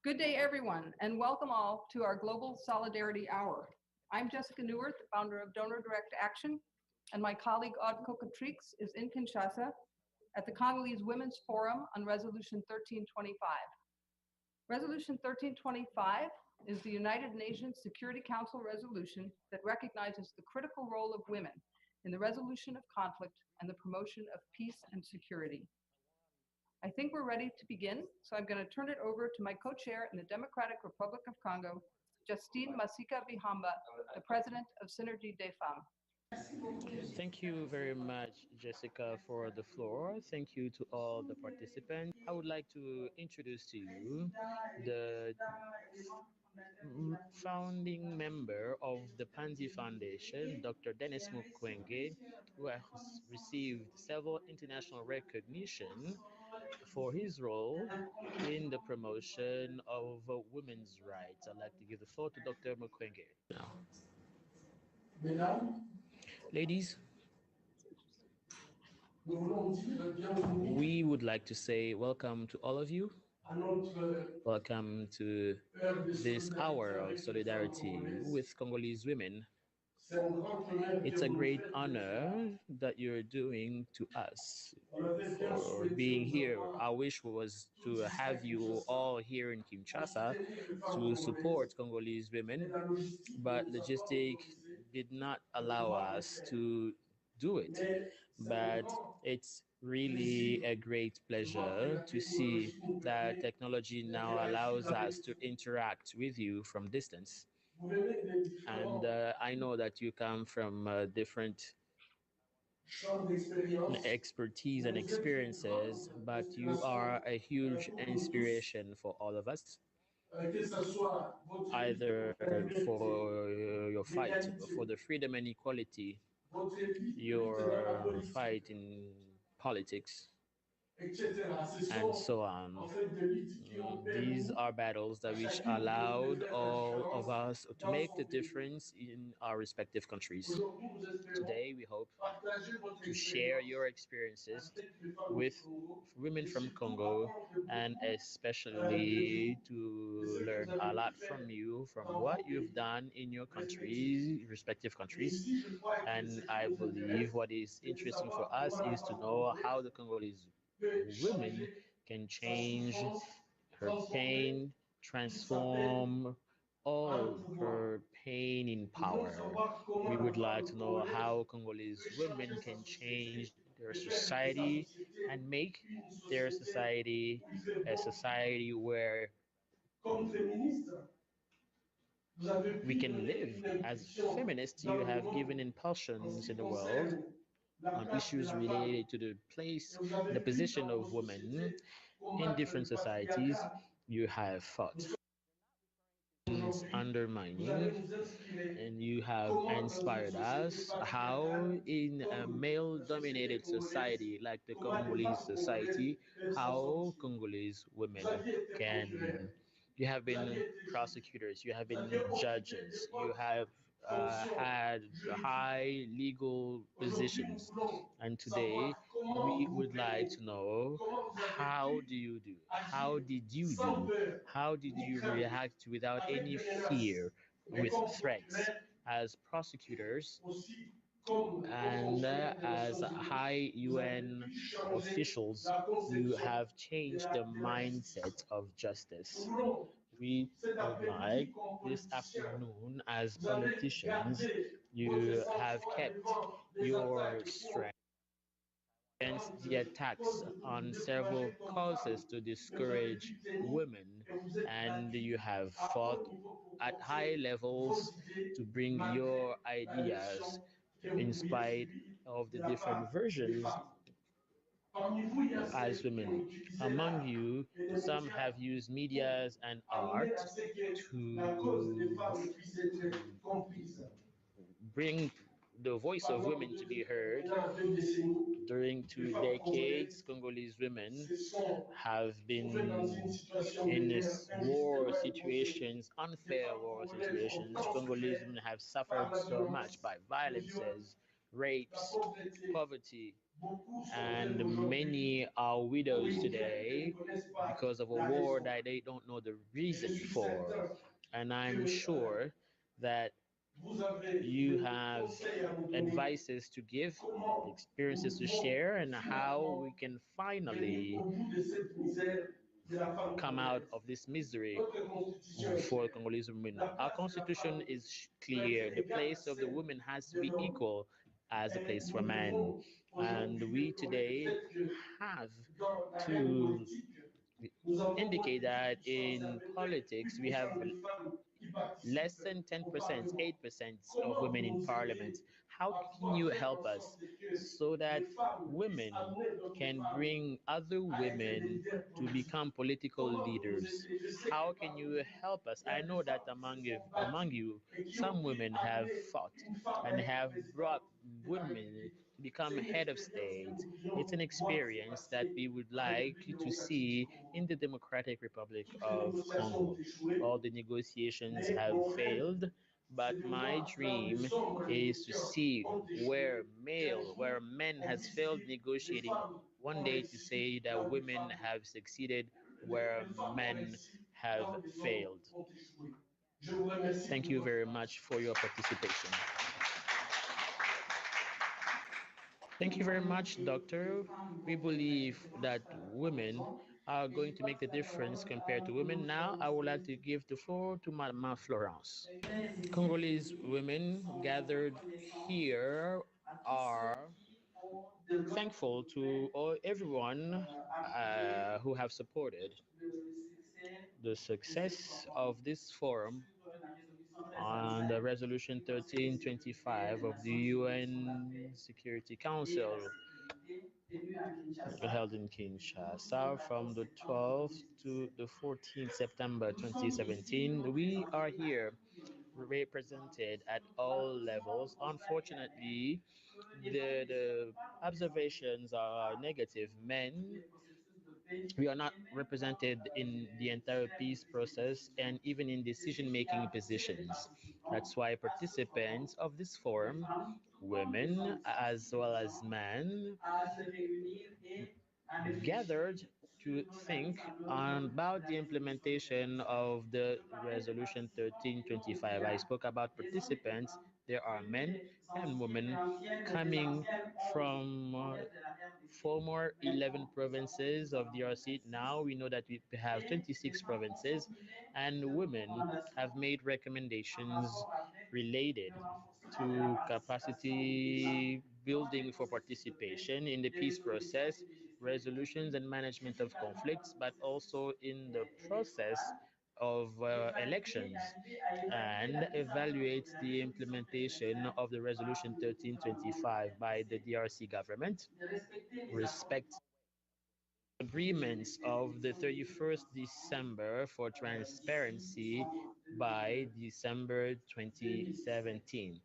Good day, everyone, and welcome all to our Global Solidarity Hour. I'm Jessica Neuwirth, the founder of Donor Direct Action, and my colleague Aude Cocatrix is in Kinshasa at the Congolese Women's Forum on Resolution 1325. Resolution 1325 is the United Nations Security Council resolution that recognizes the critical role of women in the resolution of conflict and the promotion of peace and security. I think we're ready to begin, so I'm going to turn it over to my co-chair in the Democratic Republic of Congo, Justine Masika Bihamba, the president of Synergy des Femmes. Thank you very much, Jessica, for the floor. Thank you to all the participants. I would like to introduce to you the founding member of the Panzi Foundation, Dr. Denis Mukwege, who has received several international recognition for his role in the promotion of women's rights. I'd like to give the floor to Dr. Mukwege now. Ladies, we would like to say welcome to all of you. Welcome to this hour of solidarity with Congolese women. It's a great honor that you're doing to us for being here. Our wish was to have you all here in Kinshasa to support Congolese women, but logistics did not allow us to do it. But it's really a great pleasure to see that technology now allows us to interact with you from distance. And I know that you come from different expertise and experiences, but you are a huge inspiration for all of us, either for your fight for the freedom and equality, your fight in politics, and so on. These are battles that which allowed all of us to make the difference in our respective countries. Today, we hope to share your experiences with women from Congo, and especially to learn a lot from you, from what you've done in your countries, respective countries. And I believe what is interesting for us is to know how the Congolese women can change her pain, transform all her pain in power. We would like to know how Congolese women can change their society and make their society a society where we can live. As feminists, you have given impulsions in the world on issues related to the place, the position of women in different societies. You have fought undermining, and you have inspired us how in a male-dominated society like the Congolese society, how Congolese women can. You have been prosecutors, you have been judges, you have had high legal positions, and today we would like to know how do you do? How did you do? How did you react without any fear, with threats, as prosecutors and as high UN officials who have changed the mindset of justice? We would like this afternoon, as politicians, you have kept your strength against the attacks on several causes to discourage women, and you have fought at high levels to bring your ideas in spite of the different versions as women. Among you, some have used medias and art to bring the voice of women to be heard. During 2 decades, Congolese women have been in this war situations, unfair war situations. Congolese women have suffered so much by violences, rapes, poverty, and many are widows today because of a war that they don't know the reason for. And I'm sure that you have advices to give, experiences to share, and how we can finally come out of this misery for Congolese women. Our constitution is clear. The place of the woman has to be equal as the place for men. And we today have to indicate that in politics we have less than 10%, 8% of women in parliament. How can you help us so that women can bring other women to become political leaders? How can you help us? I know that among you, some women have fought and have brought women to become head of state. It's an experience that we would like to see in the Democratic Republic of Congo. All the negotiations have failed, but my dream is to see where men has failed negotiating, one day to say that women have succeeded where men have failed. Thank you very much for your participation. Thank you very much, Doctor. We believe that women are going to make the difference compared to women. Now, I would like to give the floor to Madame Florence. Congolese women gathered here are thankful to everyone who have supported the success of this forum on the resolution 1325 of the UN Security Council held in Kinshasa from the 12th to the 14th September 2017. We are here represented at all levels. Unfortunately, the observations are negative. Men, we are not represented in the entire peace process and even in decision making positions. That's why participants of this forum, women as well as men, gathered to think about the implementation of the resolution 1325. I spoke about participants. There are men and women coming from former 11 provinces of DRC. Now we know that we have 26 provinces, and women have made recommendations related to capacity building for participation in the peace process, resolutions and management of conflicts, but also in the process of elections, and evaluates the implementation of the resolution 1325 by the DRC government, respect agreements of the 31st December for transparency by December 2017.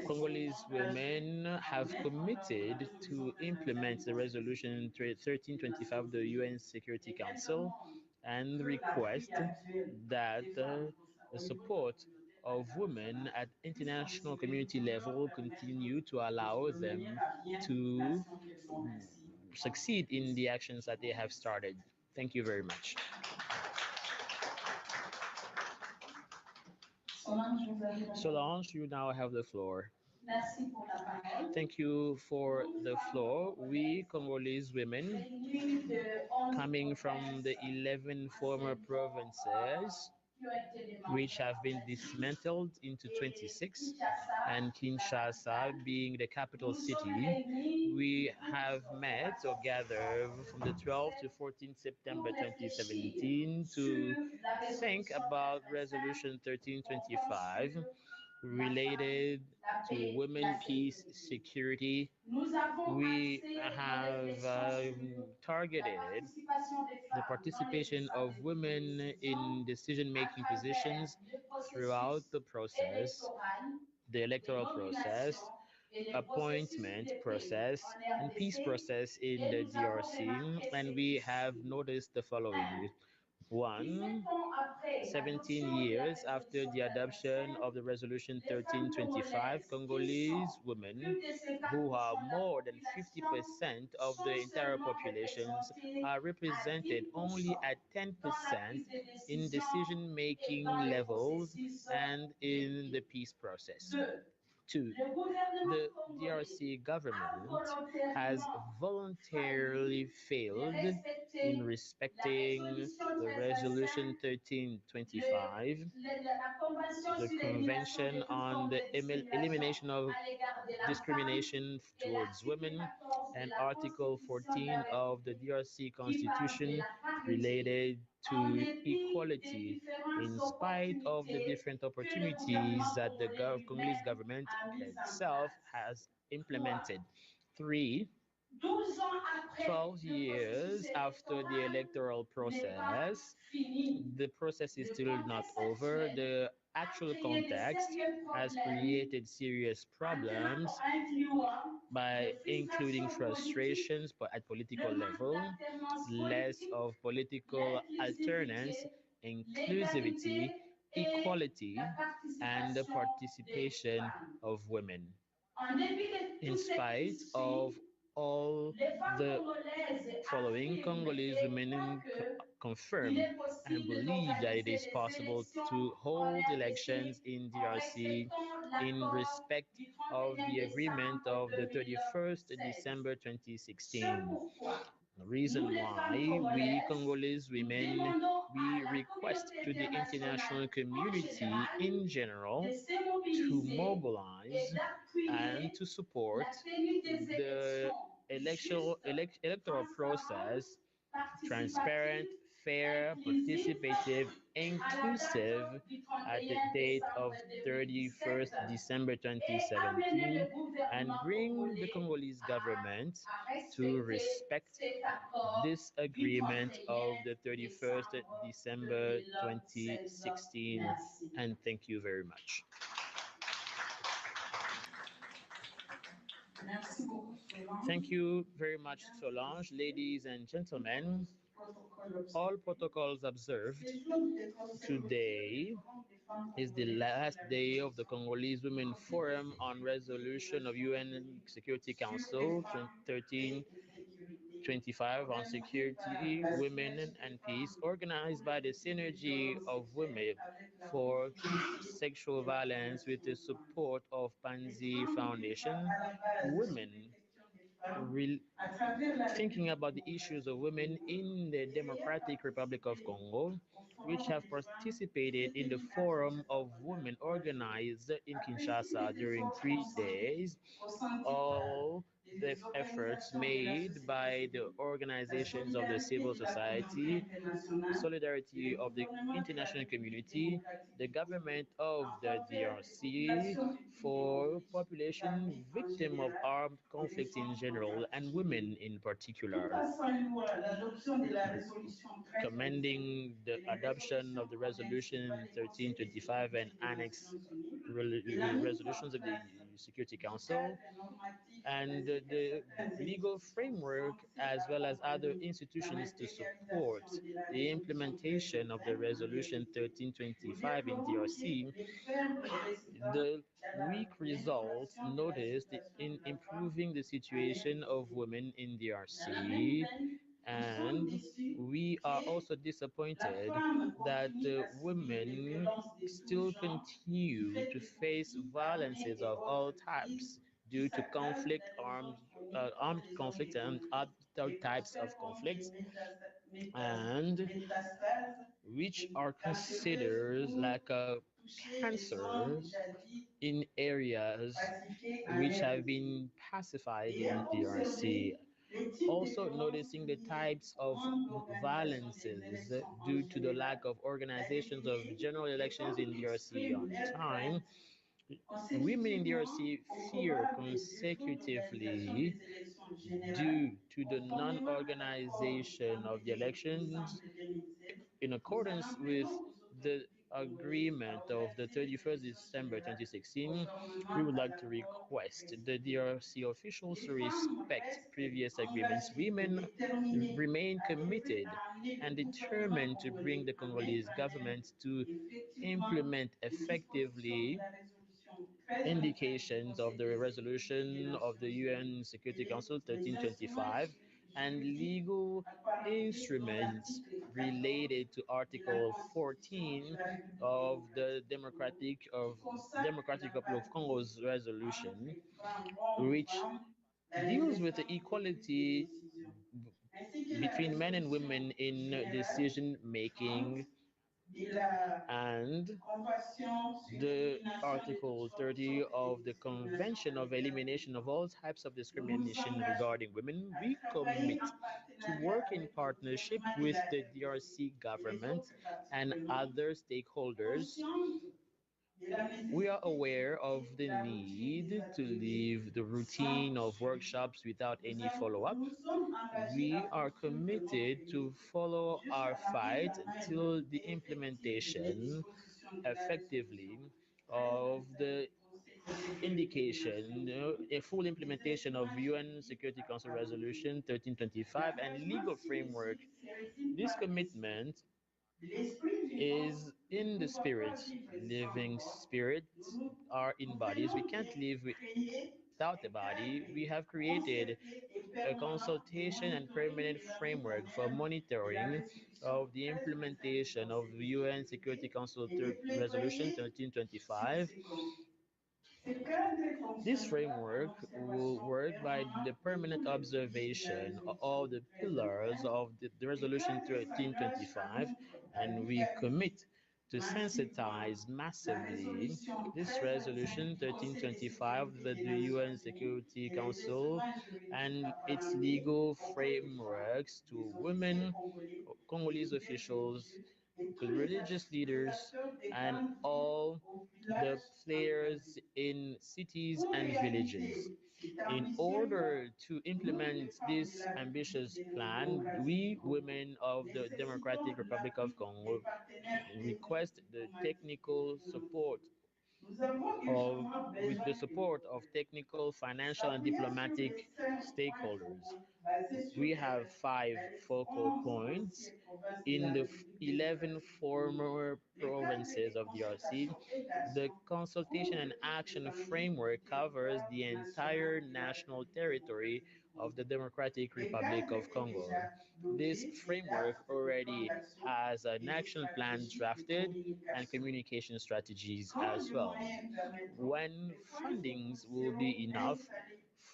Congolese women have committed to implement the resolution 1325 of the UN Security Council and request that the support of women at international community level continue to allow them to succeed in the actions that they have started. Thank you very much. Solange, you now have the floor. Thank you for the floor. We Congolese women, coming from the 11 former provinces, which have been dismantled into 26, and Kinshasa being the capital city, we have met or gathered from the 12th to 14th September 2017 to think about Resolution 1325 related to women, peace, security. We have targeted the participation of women in decision making positions throughout the process, the electoral process, appointment process, and peace process in the DRC. And we have noticed the following: One, 17 years after the adoption of the Resolution 1325, Congolese women, who are more than 50% of the entire populations, are represented only at 10% in decision making levels and in the peace process. Two, the DRC government has voluntarily failed in respecting the Resolution 1325, the Convention on the Elimination of Discrimination towards Women, and Article 14 of the DRC Constitution related to equality, in spite of the different opportunities that the Congolese government itself has implemented. Three, 12 years after the electoral process, the process is still not over. The actual context has created serious problems by including frustrations but at political level, less of political alternance, inclusivity, equality, and the participation of women. In spite of all the following, Congolese women confirm and believe that it is possible to hold elections in DRC in respect of the agreement of the 31st December 2016. The reason why we Congolese women we request to the international community in general to mobilize and to support the electoral process transparent, fair, participative, inclusive at the date of 31st December 2017 and bring the Congolese government to respect this agreement of the 31st December 2016. And thank you very much. Thank you very much, Solange. Ladies and gentlemen, all protocols observed. Today is the last day of the Congolese Women Forum on Resolution of UN Security Council 1325 on Security, Women and Peace, organized by the Synergy of Women for Sexual Violence with the support of Panzi Foundation. Women re- thinking about the issues of women in the Democratic Republic of Congo, which have participated in the Forum of Women organized in Kinshasa during 3 days. All the efforts made by the organizations of the civil society, solidarity of the international community, the government of the DRC for population victim of armed conflict in general and women in particular, commending the adoption of the resolution 1325 and annex resolutions of the Security Council and the legal framework as well as other institutions to support the implementation of the resolution 1325 in DRC. The weak results noticed in improving the situation of women in DRC, and we are also disappointed that women still continue to face violences of all types due to armed conflict and other types of conflicts, and which are considered like a cancer in areas which have been pacified in DRC. Also noticing the types of violences due to the lack of organizations of general elections in DRC on time. Women in DRC fear consecutively due to the non-organization of the elections in accordance with the agreement of the 31st December 2016, we would like to request the DRC officials to respect previous agreements. Women remain committed and determined to bring the Congolese government to implement effectively indications of the resolution of the UN Security Council 1325 and legal instruments related to Article 14 of the Democratic Republic of Congo's resolution, which deals with the equality between men and women in decision making, and the Article 30 of the Convention of Elimination of All Types of Discrimination regarding women. We commit to work in partnership with the DRC government and other stakeholders. We are aware of the need to leave the routine of workshops without any follow up. We are committed to follow our fight until the implementation effectively of the indication, a full implementation of UN Security Council Resolution 1325 and legal framework. This commitment is in the spirit. Living spirits are in bodies. We can't live without the body. We have created a consultation and permanent framework for monitoring of the implementation of UN Security Council Resolution 1325. This framework will work by the permanent observation of all the pillars of the Resolution 1325, and we commit to sensitize massively this Resolution 1325 that the UN Security Council and its legal frameworks to women, Congolese officials, to religious leaders, and all the players in cities and villages. In order to implement this ambitious plan, we women of the Democratic Republic of Congo request the technical support of with the support of technical, financial, and diplomatic stakeholders. We have five focal points in the 11 former provinces of DRC. The consultation and action framework covers the entire national territory of the Democratic Republic of Congo. This framework already has an action plan drafted and communication strategies as well. When fundings will be enough,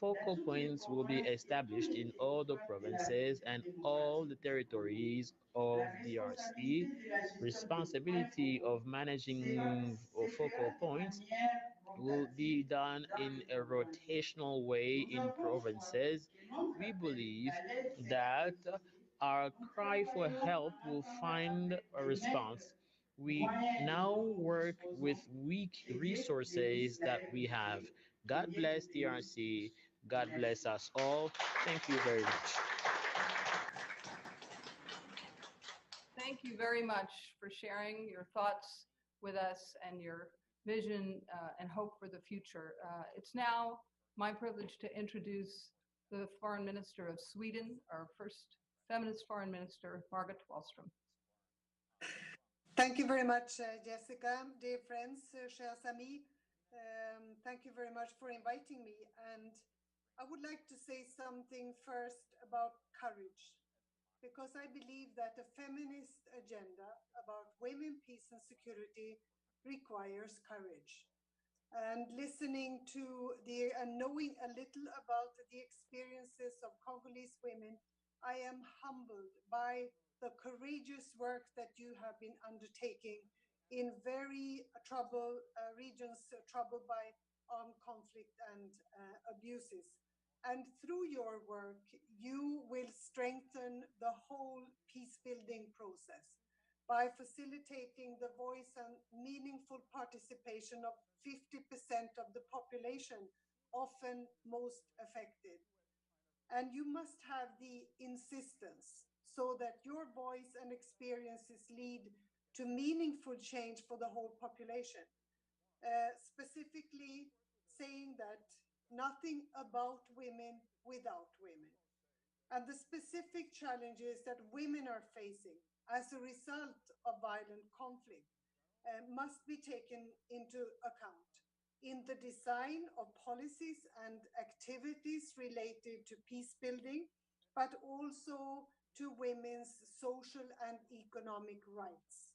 focal points will be established in all the provinces and all the territories of DRC. Responsibility of managing focal points will be done in a rotational way in provinces. We believe that our cry for help will find a response. We now work with weak resources that we have. God bless DRC. God bless us all. Thank you very much. Thank you very much for sharing your thoughts with us and your vision and hope for the future. It's now my privilege to introduce the Foreign Minister of Sweden, our first feminist Foreign Minister, Margot Wallström. Thank you very much, Jessica. Dear friends, chers amis, thank you very much for inviting me. And I would like to say something first about courage, because I believe that a feminist agenda about women, peace, and security requires courage. And listening to and knowing a little about the experiences of Congolese women, I am humbled by the courageous work that you have been undertaking in very troubled regions troubled by armed conflict and abuses. And through your work, you will strengthen the whole peace building process by facilitating the voice and meaningful participation of 50% of the population, often most affected. And you must have the insistence so that your voice and experiences lead to meaningful change for the whole population. Specifically saying that nothing about women without women. And the specific challenges that women are facing as a result of violent conflict must be taken into account in the design of policies and activities related to peace building, but also to women's social and economic rights.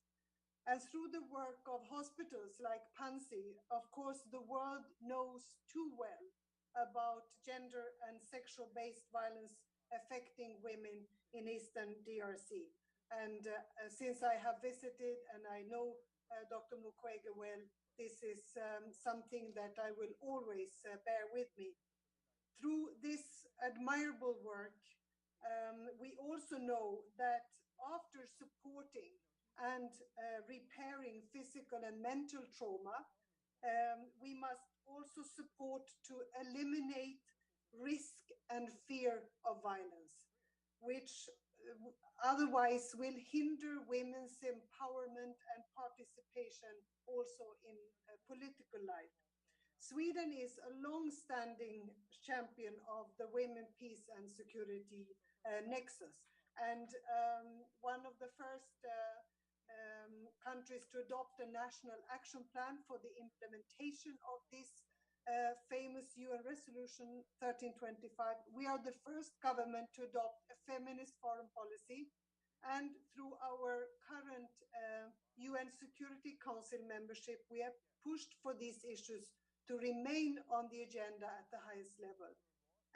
And through the work of hospitals like Panzi, of course, the world knows too well about gender and sexual-based violence affecting women in Eastern DRC. And since I have visited and I know Dr. Mukwege well, this is something that I will always bear with me. Through this admirable work, we also know that after supporting and repairing physical and mental trauma, we must also support to eliminate risk and fear of violence, which otherwise will hinder women's empowerment and participation also in political life. Sweden is a long-standing champion of the Women, Peace and Security Nexus, and one of the first countries to adopt a national action plan for the implementation of this famous UN resolution 1325. We are the first government to adopt a feminist foreign policy, and through our current UN Security Council membership, we have pushed for these issues to remain on the agenda at the highest level.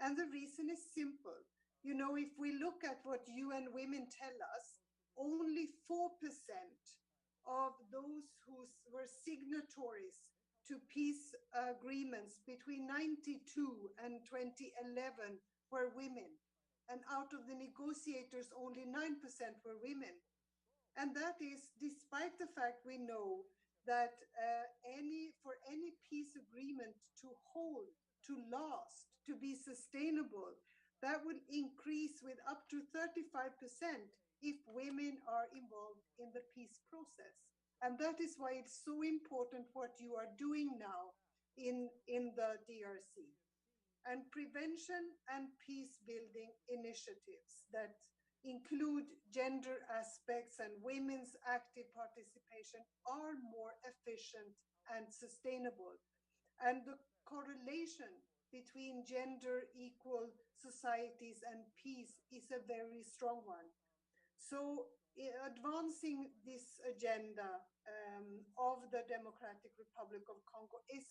And the reason is simple. You know, if we look at what UN Women tell us, only 4% of those who were signatories to peace agreements between 92 and 2011 were women. And out of the negotiators, only 9% were women. And that is despite the fact we know that for any peace agreement to hold, to last, to be sustainable, that will increase with up to 35% if women are involved in the peace process. And that is why it's so important what you are doing now in the DRC. And prevention and peace building initiatives that include gender aspects and women's active participation are more efficient and sustainable. And the correlation between gender equal societies and peace is a very strong one. So advancing this agenda of the Democratic Republic of Congo is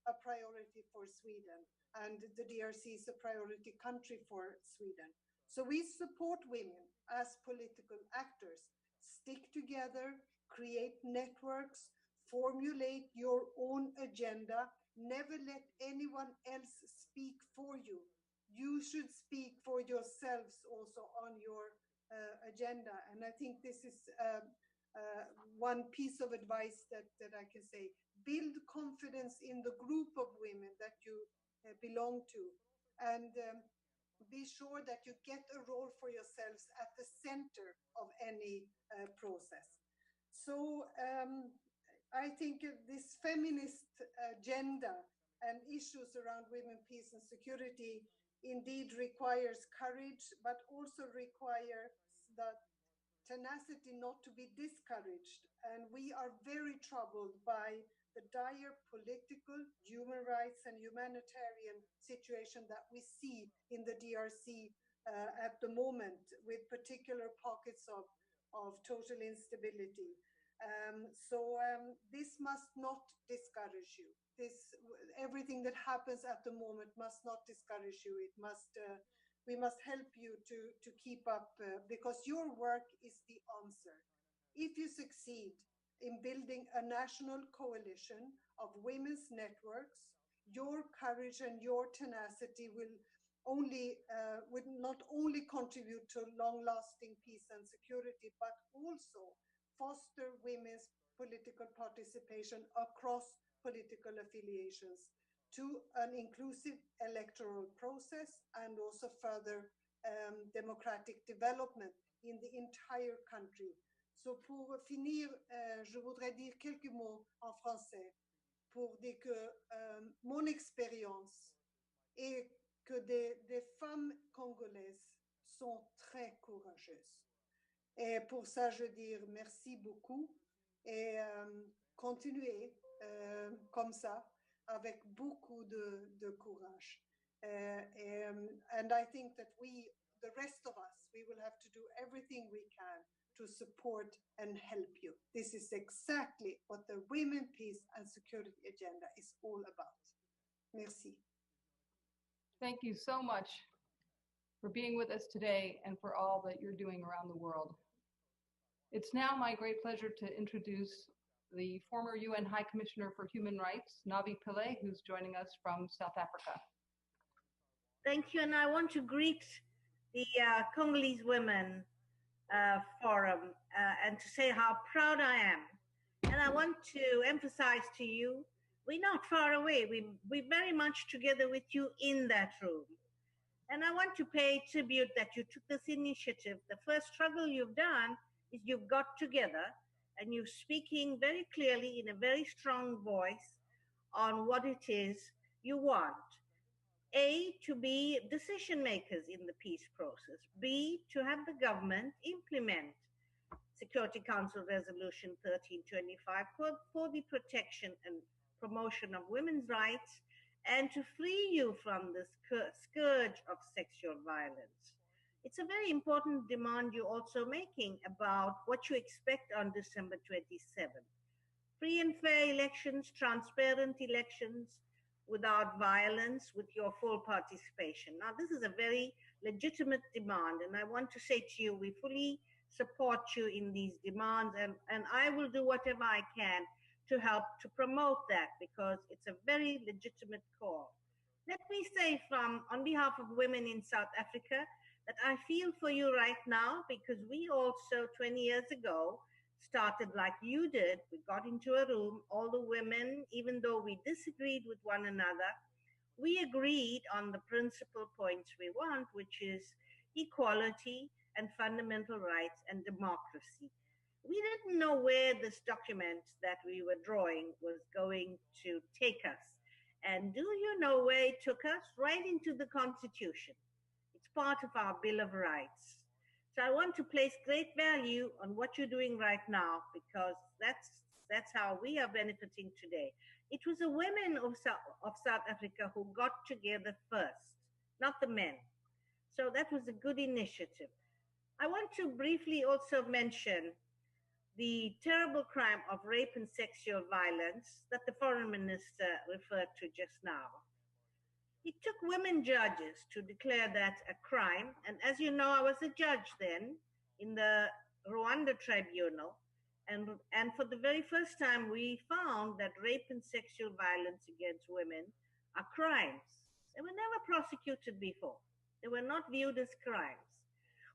a priority for Sweden, and the DRC is a priority country for Sweden. So we support women as political actors. Stick together, create networks, formulate your own agenda. Never let anyone else speak for you. You should speak for yourselves also on your agenda. And I think this is one piece of advice that I can say. Build confidence in the group of women that you belong to. And be sure that you get a role for yourselves at the center of any process. So I think this feminist agenda and issues around women, peace and security indeed requires courage, but also requires the tenacity not to be discouraged. And we are very troubled by the dire political, human rights and humanitarian situation that we see in the DRC at the moment, with particular pockets of total instability. This must not discourage you. Everything that happens at the moment must not discourage you. We must help you to keep up because your work is the answer. If you succeed in building a national coalition of women's networks, your courage and your tenacity will not only contribute to long-lasting peace and security, but also foster women's political participation across political affiliations to an inclusive electoral process and also further democratic development in the entire country. So pour finir, je voudrais dire quelques mots en français pour dire que mon expérience est que des femmes congolaises sont très courageuses. Et pour ça, je dis merci beaucoup et continuez comme ça avec beaucoup de courage. And I think that we, the rest of us, we will have to do everything we can to support and help you. This is exactly what the Women, Peace and Security Agenda is all about. Merci. Thank you so much for being with us today and for all that you're doing around the world. It's now my great pleasure to introduce the former UN High Commissioner for Human Rights, Navi Pillay, who's joining us from South Africa. Thank you, and I want to greet the Congolese Women Forum and to say how proud I am. And I want to emphasize to you, we're not far away. We're very much together with you in that room. And I want to pay tribute that you took this initiative. The first struggle you've done is you've got together and you're speaking very clearly in a very strong voice on what it is you want. A, to be decision makers in the peace process. B, to have the government implement Security Council Resolution 1325 for the protection and promotion of women's rights and to free you from this scourge of sexual violence. It's a very important demand you're also making about what you expect on December 27th. Free and fair elections, transparent elections, without violence, with your full participation. Now, this is a very legitimate demand, and I want to say to you, we fully support you in these demands, and I will do whatever I can to help to promote that, because it's a very legitimate call. Let me say on behalf of women in South Africa, that I feel for you right now, because we also 20 years ago started like you did. We got into a room, all the women, even though we disagreed with one another, we agreed on the principal points we want, which is equality and fundamental rights and democracy. We didn't know where this document that we were drawing was going to take us. And do you know where it took us? Right into the Constitution. It's part of our Bill of Rights. So I want to place great value on what you're doing right now, because that's how we are benefiting today. It was the women of South Africa who got together first, not the men. So that was a good initiative. I want to briefly also mention the terrible crime of rape and sexual violence that the Foreign Minister referred to just now. It took women judges to declare that a crime. And as you know, I was a judge then in the Rwanda tribunal. And for the very first time, we found that rape and sexual violence against women are crimes. They were never prosecuted before. They were not viewed as crimes.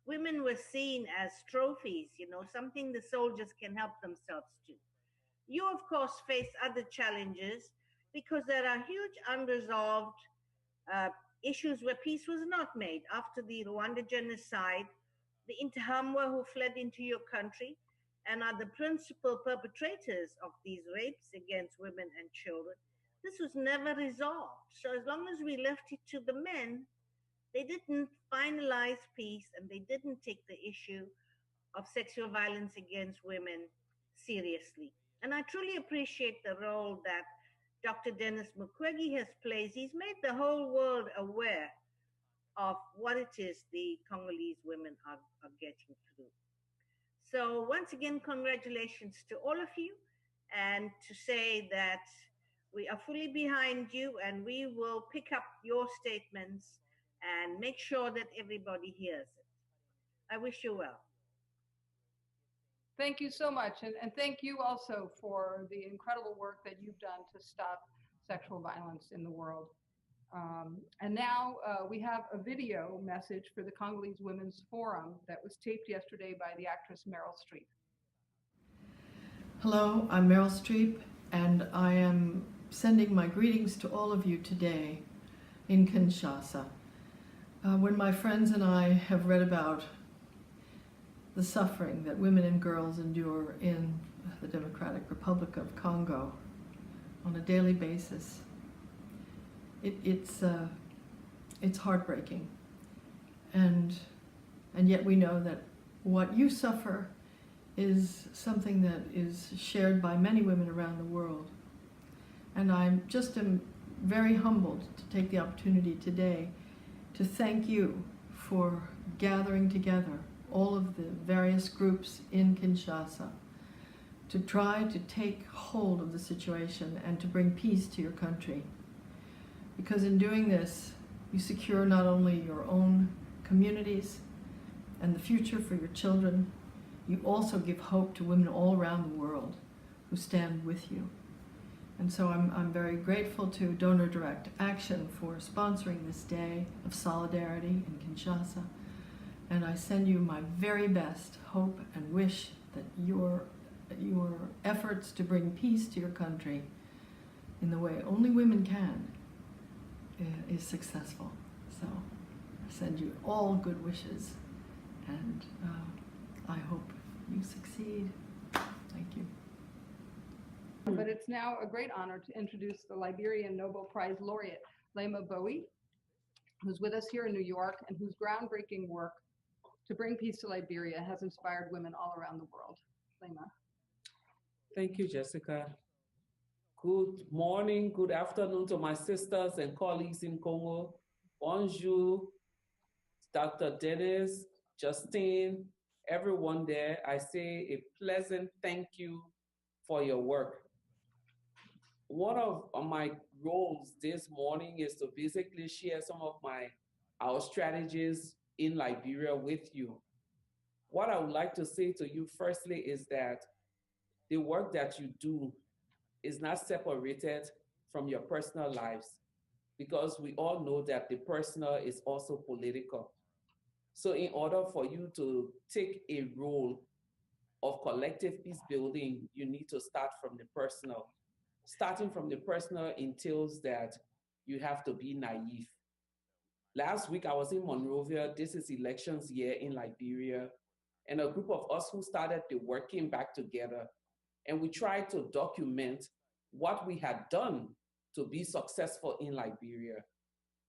Women were seen as trophies, something the soldiers can help themselves to. You, of course, face other challenges because there are huge unresolved issues where peace was not made. After the Rwanda genocide, the Interahamwe who fled into your country and are the principal perpetrators of these rapes against women and children, this was never resolved. So as long as we left it to the men, they didn't finalize peace and they didn't take the issue of sexual violence against women seriously. And I truly appreciate the role that Dr. Denis Mukwege has played. He's made the whole world aware of what it is the Congolese women are getting through. So once again, congratulations to all of you, and to say that we are fully behind you and we will pick up your statements and make sure that everybody hears it. I wish you well. Thank you so much. And thank you also for the incredible work that you've done to stop sexual violence in the world. And now we have a video message for the Congolese Women's Forum that was taped yesterday by the actress Meryl Streep. Hello, I'm Meryl Streep, and I am sending my greetings to all of you today in Kinshasa. When my friends and I have read about the suffering that women and girls endure in the Democratic Republic of Congo on a daily basis. It's heartbreaking, and yet we know that what you suffer is something that is shared by many women around the world. And I'm just very humbled to take the opportunity today to thank you for gathering together all of the various groups in Kinshasa to try to take hold of the situation and to bring peace to your country. Because in doing this, you secure not only your own communities and the future for your children, you also give hope to women all around the world who stand with you. And so I'm very grateful to Donor Direct Action for sponsoring this day of solidarity in Kinshasa. And I send you my very best hope and wish that your efforts to bring peace to your country in the way only women can is successful. So I send you all good wishes, and I hope you succeed. Thank you. But it's now a great honor to introduce the Liberian Nobel Prize laureate, Lema Bowie, who's with us here in New York and whose groundbreaking work to bring peace to Liberia has inspired women all around the world. Lema. Thank you, Jessica. Good morning, good afternoon to my sisters and colleagues in Congo. Bonjour, Dr. Dennis, Justine, everyone there. I say a pleasant thank you for your work. One of my roles this morning is to basically share some of our strategies in Liberia with you. What I would like to say to you firstly is that the work that you do is not separated from your personal lives, because we all know that the personal is also political. So in order for you to take a role of collective peace building, you need to start from the personal. Starting from the personal entails that you have to be naive. Last week, I was in Monrovia. This is elections year in Liberia. And a group of us who started the work came back together, and we tried to document what we had done to be successful in Liberia.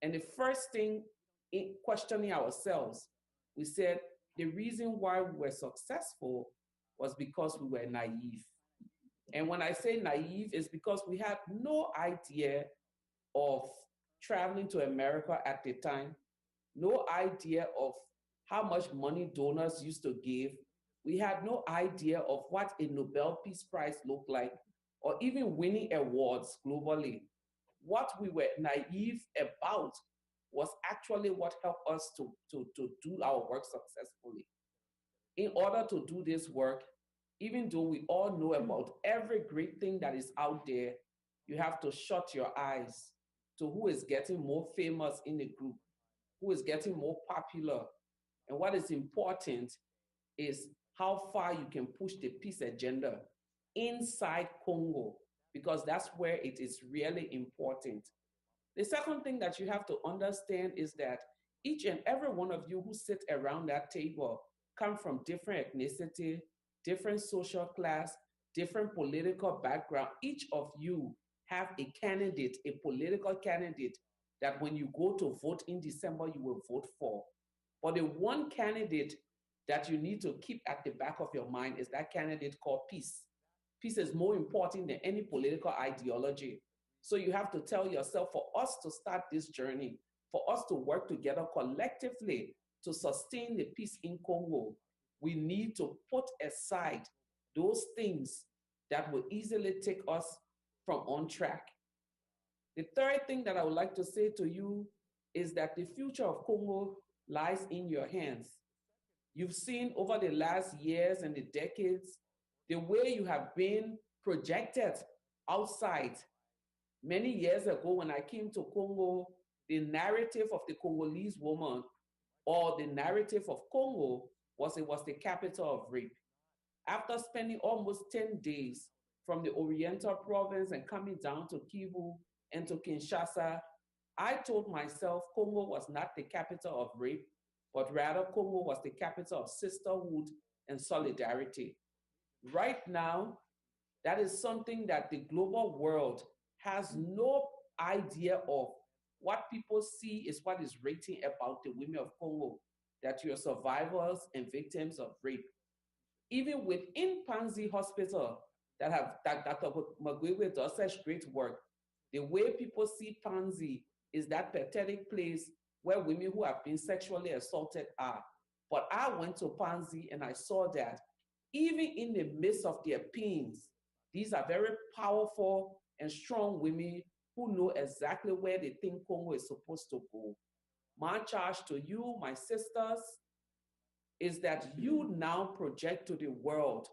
And the first thing, in questioning ourselves, we said the reason why we were successful was because we were naive. And when I say naive, it's because we had no idea of traveling to America at the time, no idea of how much money donors used to give. We had no idea of what a Nobel Peace Prize looked like, or even winning awards globally. What we were naive about was actually what helped us to do our work successfully. In order to do this work, even though we all know about every great thing that is out there, you have to shut your eyes to who is getting more famous in the group, who is getting more popular. And what is important is how far you can push the peace agenda inside Congo, because that's where it is really important. The second thing that you have to understand is that each and every one of you who sit around that table come from different ethnicity, different social class, different political background. Each of you have a candidate, a political candidate, that when you go to vote in December, you will vote for. But the one candidate that you need to keep at the back of your mind is that candidate called peace. Peace is more important than any political ideology. So you have to tell yourself, for us to start this journey, for us to work together collectively to sustain the peace in Congo, we need to put aside those things that will easily take us from on track. The third thing that I would like to say to you is that the future of Congo lies in your hands. You've seen over the last years and the decades, the way you have been projected outside. Many years ago, when I came to Congo, the narrative of the Congolese woman, or the narrative of Congo, was it was the capital of rape. After spending almost 10 days from the Oriental province and coming down to Kivu and to Kinshasa, I told myself Congo was not the capital of rape, but rather Congo was the capital of sisterhood and solidarity. Right now, that is something that the global world has no idea of. What people see is what is written about the women of Congo, that you're survivors and victims of rape. Even within Panzi Hospital, that Dr. Magwegwe does such great work, the way people see Panzi is that pathetic place where women who have been sexually assaulted are. But I went to Panzi and I saw that even in the midst of their pains, these are very powerful and strong women who know exactly where they think Congo is supposed to go. My charge to you, my sisters, is that you now project to the world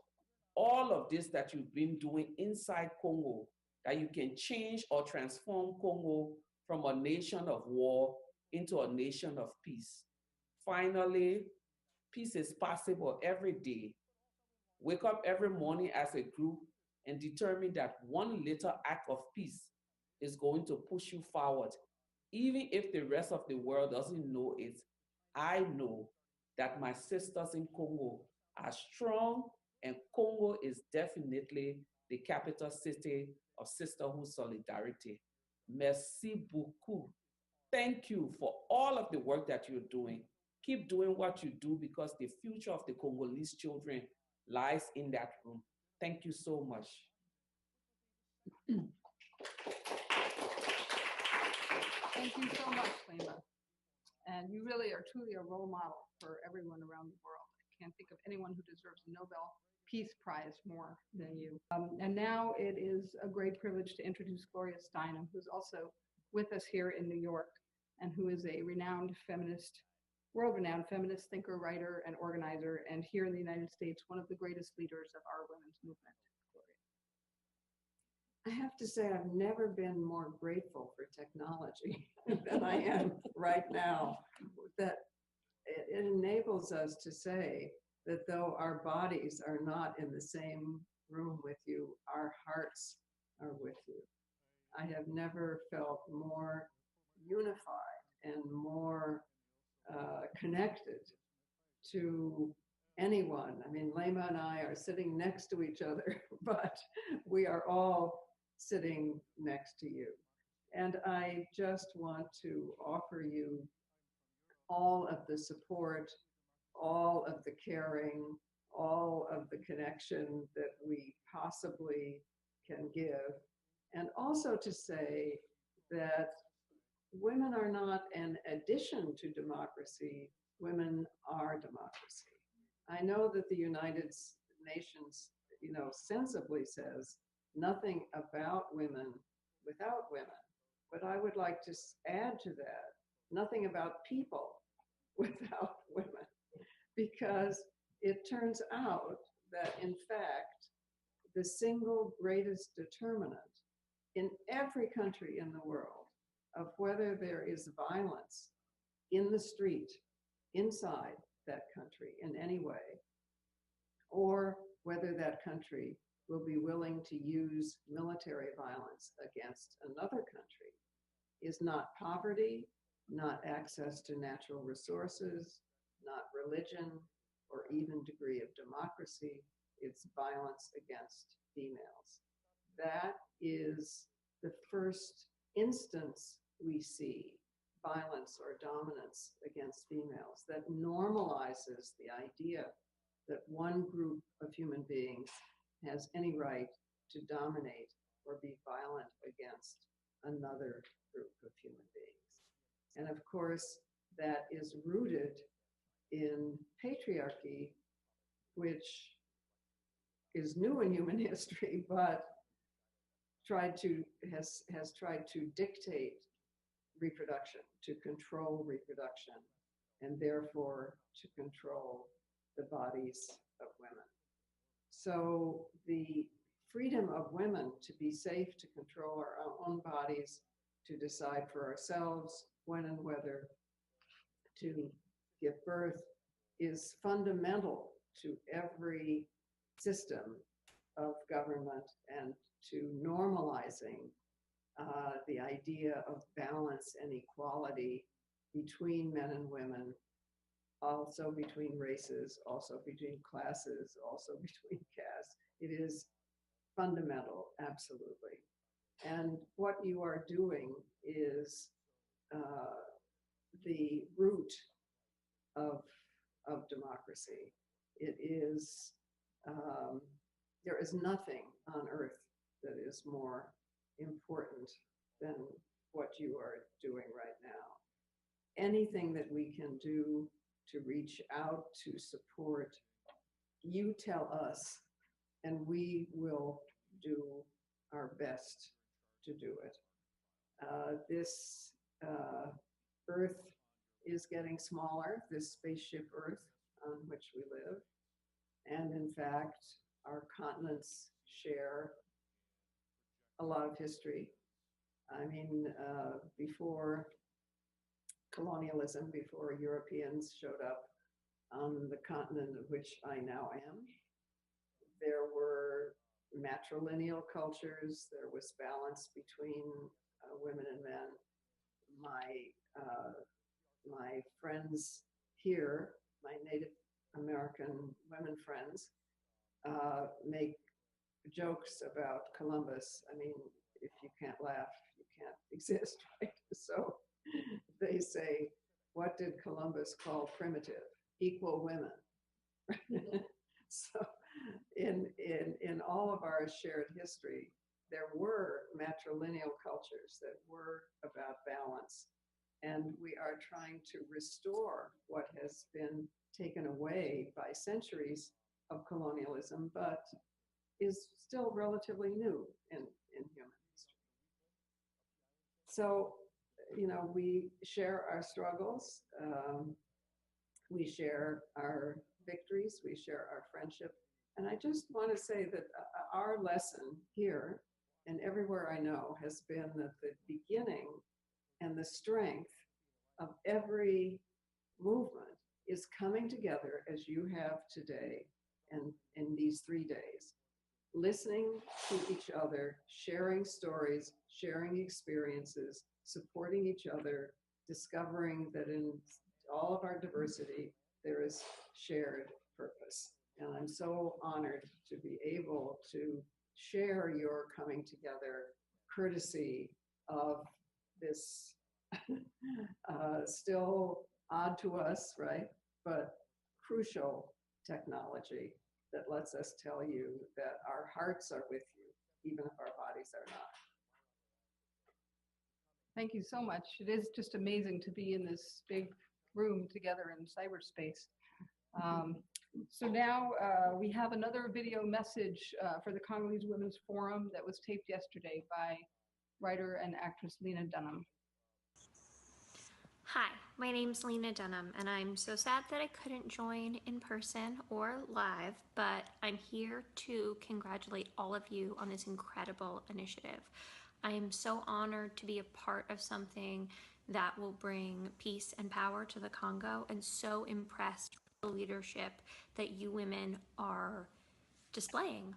all of this that you've been doing inside Congo, that you can change or transform Congo from a nation of war into a nation of peace. Finally, peace is possible every day. Wake up every morning as a group and determine that one little act of peace is going to push you forward. Even if the rest of the world doesn't know it, I know that my sisters in Congo are strong, and Congo is definitely the capital city of sisterhood solidarity. Merci beaucoup. Thank you for all of the work that you're doing. Keep doing what you do, because the future of the Congolese children lies in that room. Thank you so much. Thank you so much, Lema. And you really are truly a role model for everyone around the world. I can't think of anyone who deserves a Nobel Peace Prize more than you. And now it is a great privilege to introduce Gloria Steinem, who's also with us here in New York, and who is a renowned feminist, world-renowned feminist thinker, writer, and organizer, and here in the United States, one of the greatest leaders of our women's movement. I have to say, I've never been more grateful for technology than I am right now. That it enables us to say that though our bodies are not in the same room with you, our hearts are with you. I have never felt more unified and more connected to anyone. I mean, Lema and I are sitting next to each other, but we are all sitting next to you. And I just want to offer you all of the support, all of the caring, all of the connection that we possibly can give. And also to say that women are not an addition to democracy, women are democracy. I know that the United Nations, sensibly says nothing about women without women. But I would like to add to that, nothing about people without women, because it turns out that, in fact, the single greatest determinant in every country in the world of whether there is violence in the street, inside that country in any way, or whether that country will be willing to use military violence against another country, is not poverty, not access to natural resources, not religion, or even degree of democracy. It's violence against females. That is the first instance we see violence or dominance against females that normalizes the idea that one group of human beings has any right to dominate or be violent against another group of human beings. And of course, that is rooted in patriarchy, which is new in human history, but has tried to dictate reproduction, to control reproduction, and therefore to control the bodies of women. So the freedom of women to be safe, to control our own bodies, to decide for ourselves when and whether to give birth is fundamental to every system of government and to normalizing the idea of balance and equality between men and women also between races, also between classes, also between castes. It is fundamental, absolutely. And what you are doing is the root of democracy. It is, there is nothing on earth that is more important than what you are doing right now. Anything that we can do to reach out, to support, you tell us, and we will do our best to do it. This Earth is getting smaller, this spaceship Earth on which we live. And in fact, our continents share a lot of history. I mean, before colonialism, before Europeans showed up on the continent of which I now am, there were matrilineal cultures, there was balance between women and men. My friends here, my Native American women friends, make jokes about Columbus. I mean, if you can't laugh, you can't exist, right? So they say, what did Columbus call primitive? Equal women. So in all of our shared history, there were matrilineal cultures that were about balance. And we are trying to restore what has been taken away by centuries of colonialism, but is still relatively new in human history. So, you know, we share our struggles, we share our victories, we share our friendship. And I just want to say that our lesson here and everywhere I know has been that the beginning and the strength of every movement is coming together as you have today and in these 3 days, listening to each other, sharing stories, sharing experiences, supporting each other, discovering that in all of our diversity, there is shared purpose. And I'm so honored to be able to share your coming together, courtesy of this still odd to us, right? But crucial technology that lets us tell you that our hearts are with you, even if our bodies are not. Thank you so much. It is just amazing to be in this big room together in cyberspace. So now we have another video message for the Congolese Women's Forum that was taped yesterday by writer and actress Lena Dunham. Hi, my name's Lena Dunham, and I'm so sad that I couldn't join in person or live, but I'm here to congratulate all of you on this incredible initiative. I am so honored to be a part of something that will bring peace and power to the Congo, and so impressed with the leadership that you women are displaying.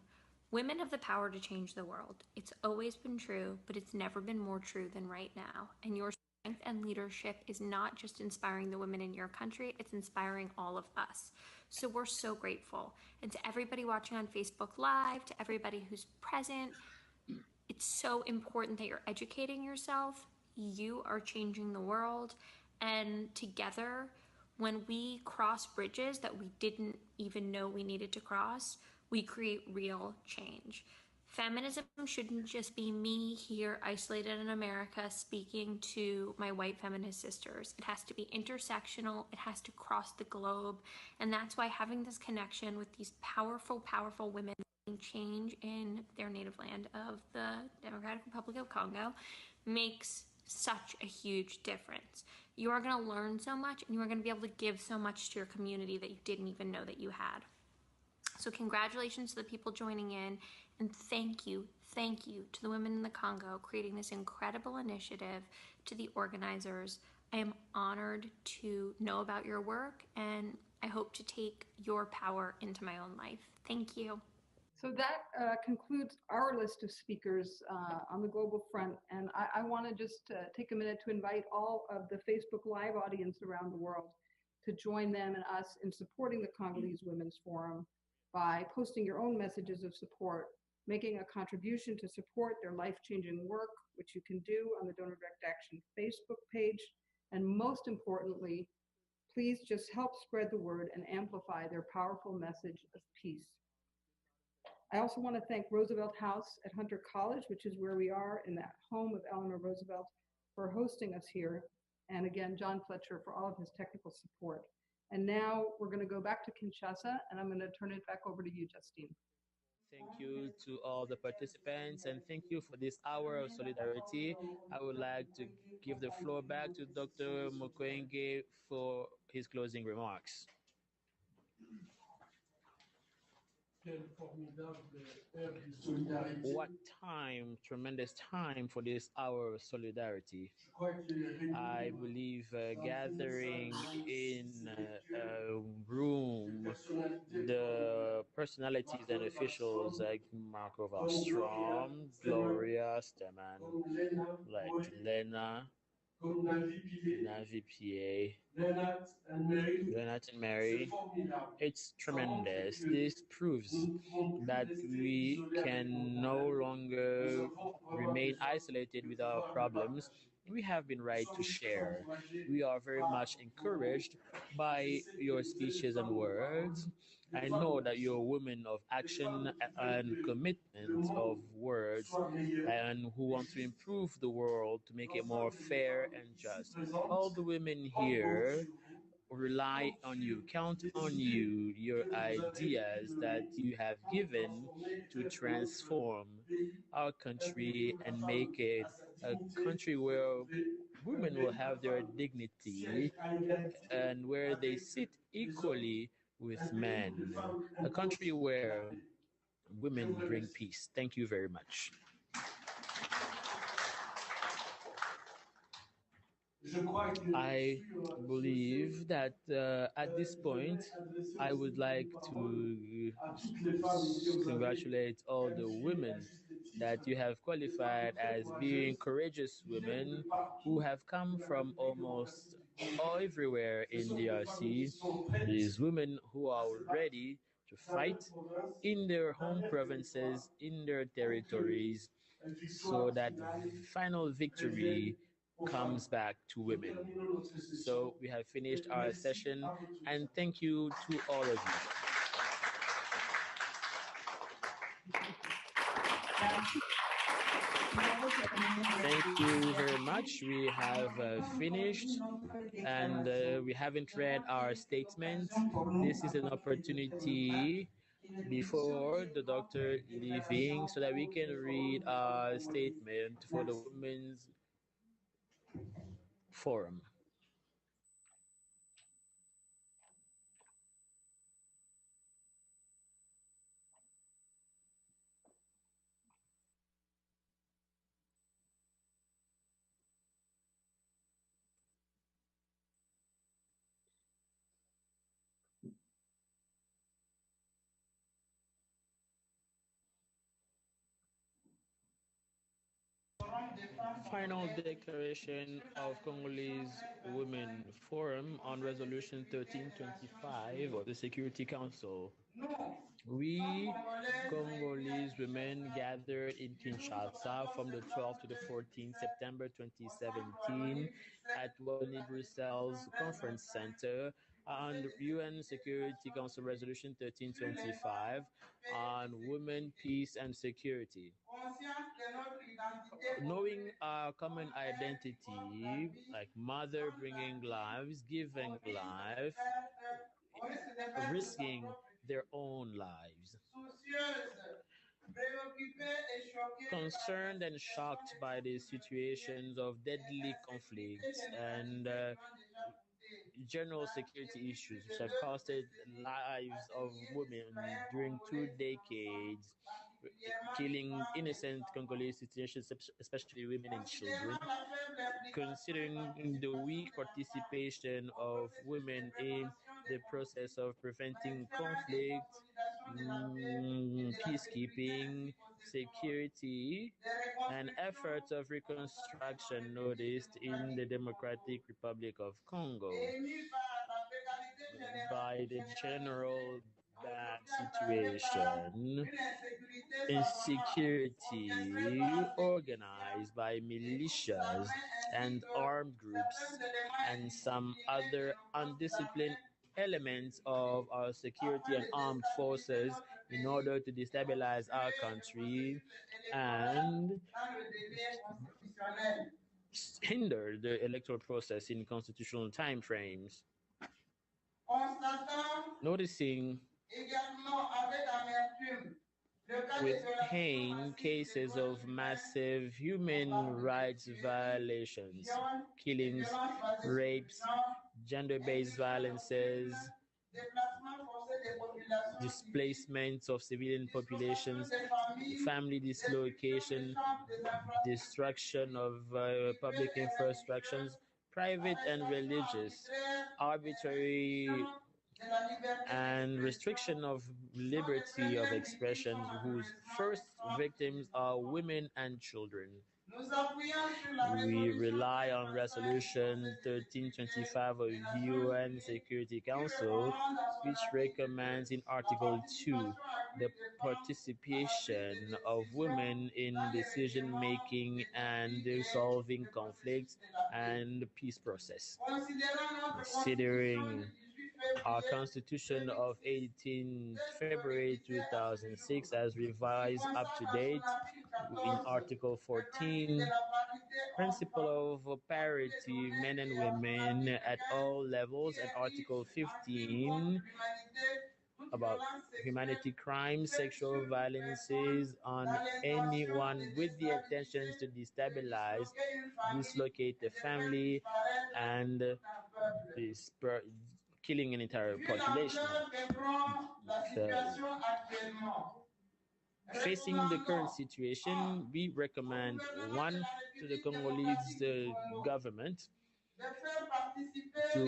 Women have the power to change the world. It's always been true, but it's never been more true than right now. And your strength and leadership is not just inspiring the women in your country, it's inspiring all of us. So we're so grateful. And to everybody watching on Facebook Live, to everybody who's present, it's so important that you're educating yourself. You are changing the world. And together, when we cross bridges that we didn't even know we needed to cross, we create real change. Feminism shouldn't just be me here isolated in America speaking to my white feminist sisters. It has to be intersectional. It has to cross the globe. And that's why having this connection with these powerful, powerful women making change in their native land of the Democratic Republic of Congo makes such a huge difference. You are going to learn so much, and you are going to be able to give so much to your community that you didn't even know that you had. So congratulations to the people joining in, and thank you to the women in the Congo creating this incredible initiative, to the organizers. I am honored to know about your work, and I hope to take your power into my own life. Thank you. So that concludes our list of speakers on the global front. And I want to just take a minute to invite all of the Facebook Live audience around the world to join them and us in supporting the Congolese Women's Forum by posting your own messages of support, making a contribution to support their life-changing work, which you can do on the Donor Direct Action Facebook page. And most importantly, please just help spread the word and amplify their powerful message of peace. I also want to thank Roosevelt House at Hunter College, which is where we are in that home of Eleanor Roosevelt, for hosting us here. And again, John Fletcher for all of his technical support. And now we're going to go back to Kinshasa, and I'm going to turn it back over to you, Justine. Thank you to all the participants, and thank you for this hour of solidarity. I would like to give the floor back to Dr. Mukwege for his closing remarks. What time, tremendous time for this hour of solidarity. I believe gathering in a room the personalities and officials like Marco Wallstrom, Gloria Steman, like Lena, Navi PA, Leonard and Mary. It's tremendous. This proves that we can no longer remain isolated with our problems. We have been right to share. We are very much encouraged by your speeches and words. I know that you're women of action and commitment of words and who want to improve the world to make it more fair and just. All the women here rely on you, count on you, your ideas that you have given to transform our country and make it a country where women will have their dignity and where they sit equally with men. A country where women bring peace. Thank you very much. I believe that at this point, I would like to congratulate all the women that you have qualified as being courageous women who have come from almost all everywhere in DRC. These women who are ready to fight in their home provinces, in their territories, so that final victory comes back to women. So we have finished our session, and thank you to all of you. Thank you very much. We have finished, and we haven't read our statement. This is an opportunity before the doctor leaving so that we can read our statement for the Women's Forum. Final declaration of Congolese Women Forum on Resolution 1325 of the Security Council. We, Congolese women, gathered in Kinshasa from the 12th to the 14th September 2017 at Wallonie Brussels Conference Center on the UN Security Council Resolution 1325 on women, peace, and security. Knowing our common identity, like mother bringing lives, giving life, risking their own lives. Concerned and shocked by the situations of deadly conflicts and general security issues which have costed lives of women during 2 decades, killing innocent Congolese citizens, especially women and children. Considering the weak participation of women in the process of preventing conflict, peacekeeping, security, and efforts of reconstruction noticed in the Democratic Republic of Congo. by the general bad situation, insecurity organized by militias and armed groups, and some other undisciplined elements of our security and armed forces in order to destabilize our country and hinder the electoral process in constitutional timeframes. Noticing with pain cases of massive human rights violations, killings, rapes, gender-based violences, displacements of civilian populations, family dislocation, destruction of public infrastructures, private and religious, arbitrary and restriction of liberty of expression, whose first victims are women and children. We rely on Resolution 1325 of UN Security Council, which recommends in Article 2 the participation of women in decision-making and solving conflicts and peace process. Considering our Constitution of 18 February 2006 as revised up to date in Article 14, principle of parity, men and women at all levels, and Article 15 about humanity crimes, sexual violences on anyone with the intentions to destabilize, dislocate the family, and killing an entire population. Facing the current situation, we recommend one, to the Congolese government to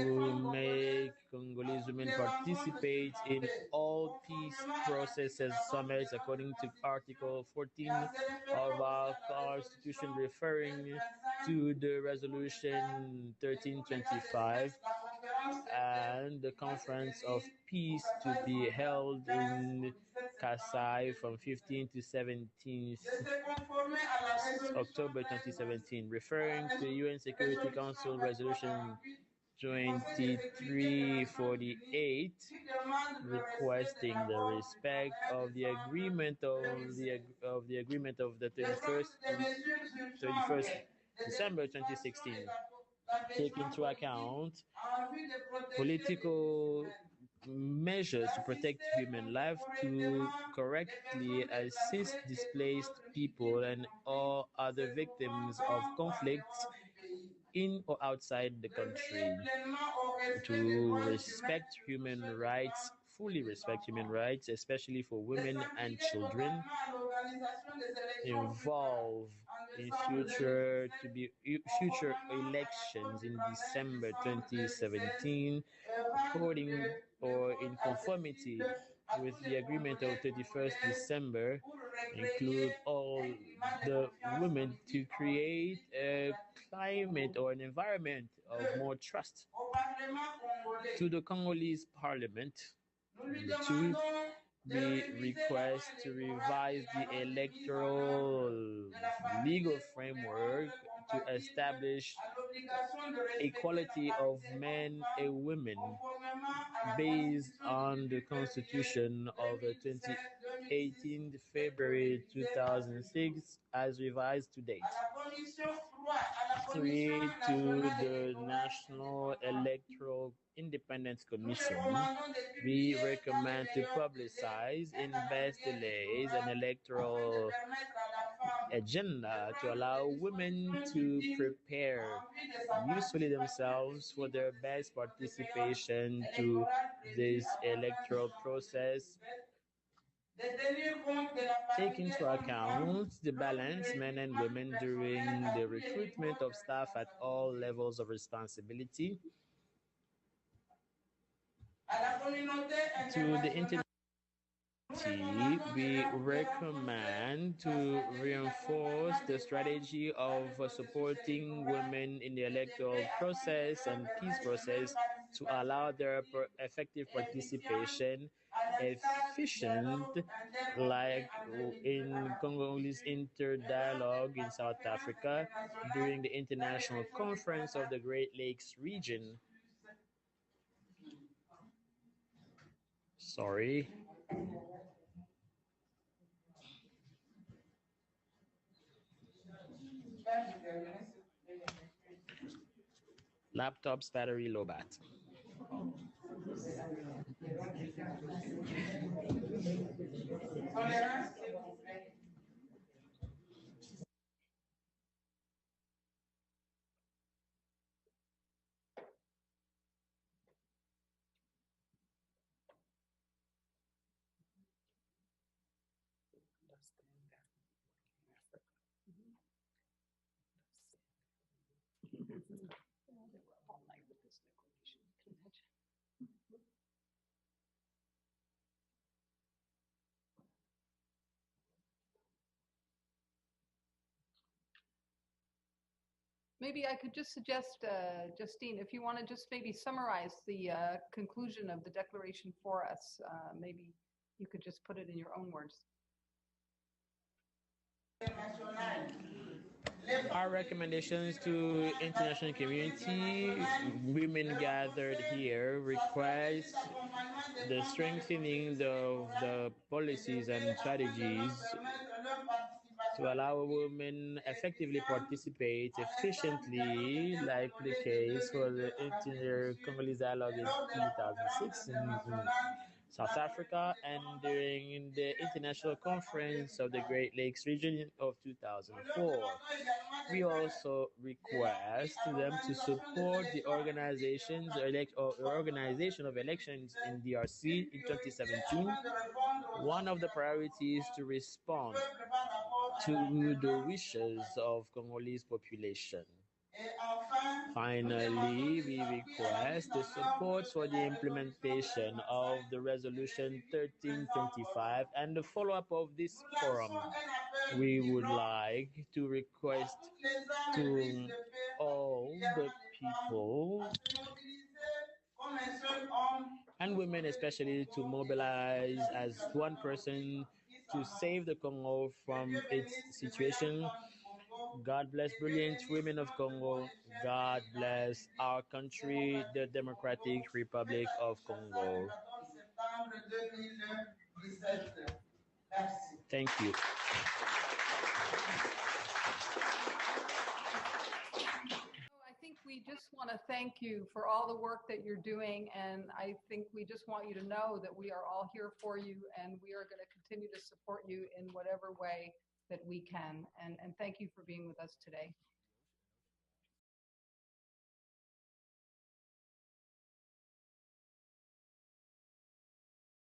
make Congolese women participate in all peace processes summits according to Article 14 of our Constitution, referring to the Resolution 1325 and the Conference of Peace to be held in Kasai from 15 to 17 October 2017, referring to UN Security Council Resolution 2348, requesting the respect of the agreement of the agreement of the 31st December 2016. Take into account political measures to protect human life, to correctly assist displaced people and all other victims of conflicts in or outside the country, to respect human rights, fully respect human rights, especially for women and children, involve in future elections in December 2017, according or in conformity with the agreement of 31st December, include all the women to create a climate or an environment of more trust. To the Congolese parliament, we request to revise the electoral legal framework to establish equality of men and women based on the Constitution of 18 February 2006 as revised to date. 3, to the National Electoral Independence Commission, we recommend to publicize in best delays an electoral agenda to allow women to prepare usefully themselves for their best participation to this electoral process. Take into account the balance men and women during the recruitment of staff at all levels of responsibility. To the international community, we recommend to reinforce the strategy of supporting women in the electoral process and peace process to allow their effective participation efficient, like in Congolese Interdialogue in South Africa during the International Conference of the Great Lakes region. Sorry. Laptop's battery low bat. Maybe I could just suggest, Justine, if you want to just maybe summarize the conclusion of the declaration for us, maybe you could just put it in your own words. Our recommendations to international community, women gathered here, request the strengthening of the policies and strategies to allow women effectively participate efficiently, like the case for the Inter-Congolese Dialogue in 2006 in South Africa and during the International Conference of the Great Lakes region of 2004. We also request them to support the organization of elections in DRC in 2017. One of the priorities to respond to the wishes of Congolese population. Finally, we request the support for the implementation of the Resolution 1325 and the follow-up of this forum. We would like to request to all the people and women especially to mobilize as one person to save the Congo from its situation. God bless brilliant women of Congo. God bless our country, the Democratic Republic of Congo. Thank you. I think we just want to thank you for all the work that you're doing, and I think we just want you to know that we are all here for you, and we are going to continue to support you in whatever way that we can. And thank you for being with us today.